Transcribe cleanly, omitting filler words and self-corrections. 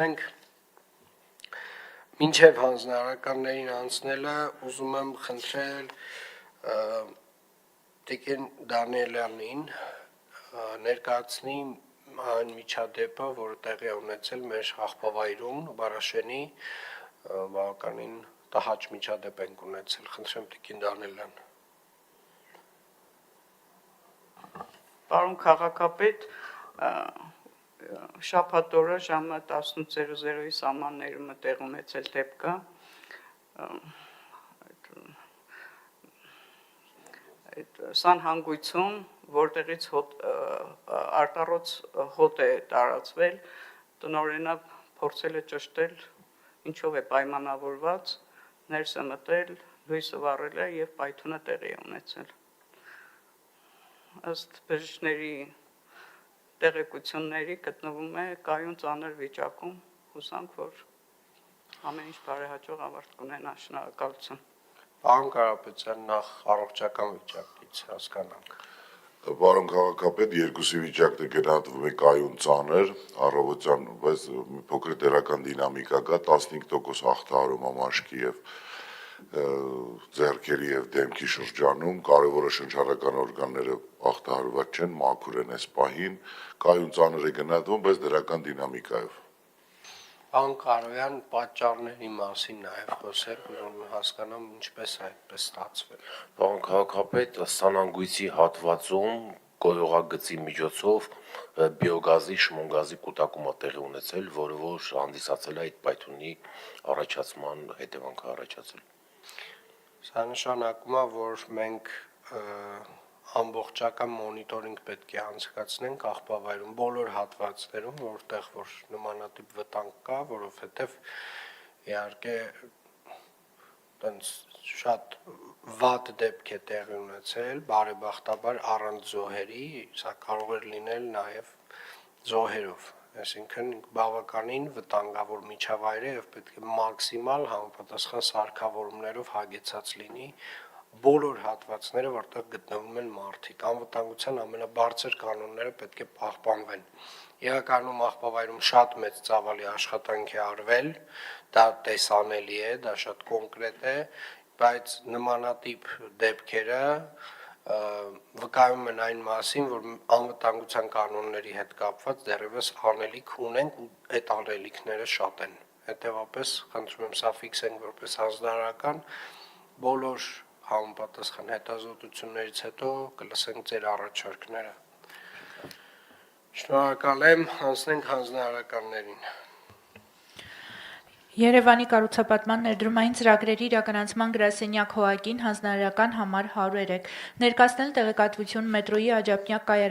Մենք մինչև հանձնարարականներին անցնելը ուզում եմ խնդրել Տիկին Դանիելյանին ներկայացնի այն միջադեպը, որը տեղի է ունեցել մեր աղբավայրում, Բարաշենի, բավականին տհաճ միջադեպ ենք ունեցել, խնդրեմ Տիկին Դանիելյան։ Պարոն քաղաքապետ, շաբաթ օրը ժամը 18:00-ի սահմաններում տեղ ունեցել դեպքը, այդ սանհանգույցում, որտեղից արտառոց հոտ է տարածվել, տնօրենը փորձել է ճշտել, ինչով է պայմանավորված, ներս է մտել, լույսը վառել է եւ պայթյունը տեղի է ունեցել։ Ըստ բժիշկների տեղեկությունների գտնվում է կայուն ծանր վիճակում, հուսանք, որ ամեն ինչ բարեհաջող ավարտ կունենա, շնորհակալություն։ Պարոն Կարապետյան, նախ առողջական վիճակից հասկանանք։ Պարոն քաղաքապետ, երկուսի վիճակն է գնահատվում է կայուն ծանր, առավոտյան, բայց մի փոքր դերական դինամիկա կա, 15% հաղթահարում ամաշկի եւ ձեռքերի եւ դեմքի շրջանում, կարևորը շնչառական օրգանները հաղթահարված չեն, մաքուր են այս պահին, կայուն ծանր է գնահատվում, բայց դրական դինամիկայով։ Պարոն Կարոյան, պատճառների մասին նաև խոսել, որ հասկանամ ինչպես է այդպես ստացվել։ Պարոն քաղաքապետ, սանանգույցի հատվածում գոյողագծի միջոցով բիոգազի, շմոնգազի կուտակում է տեղի ունեցել, որը որ հանդիսացել է այդ պայթյունի առաջացման հետևանքը առաջացել։ Սա նշանակում է, որ մենք ամբողջական մոնիտորինգ պետք է անցկացնենք աղբավայրում բոլոր հատվածներում, որտեղ որ նմանատիպ վտանգ կա, որովհետև իհարկե տենց շատ վատ դեպք է տեղի ունեցել, բարեբախտաբար առանց զոհերի, սա կարող էր լինել նաև զոհերով, այսինքն բավականին վտանգավոր միջավայր է եւ պետք է մաքսիմալ համապատասխան սարքավորումներով հագեցած լինի բոլոր հատվածները, որտեղ գտնվում են մարդիկ, անվտանգության ամենաբարձր կանոնները պետք է պահպանվեն։ Իրականում աղբավայրում շատ մեծ ծավալի աշխատանք է արվել, դա տեսանելի է, դա շատ կոնկրետ է, բայց նմանատիպ դեպքերը վկայում են այն մասին, որ անվտանգության կանոնների հետ կապված դեռևս անելիք ունենք ու այդ անելիքները շատ են։ Հետևաբար խնդրում եմ սա ֆիքսենք որպես հանձնարարական, բոլոր համապատասխան հետազոտություններից հետո կլսենք ձեր առաջարկները։ Շնորհակալ եմ, անցնենք հանձնարարականներին։ Երևանի կառուցապատման ներդրումային ծրագրերի իրականացման գրասենյակ ՀՕԱԿ-ին հանձնարարական համար 103 ներկայացնել տեղեկատվություն մետրոյի աջափնյակ կայարանի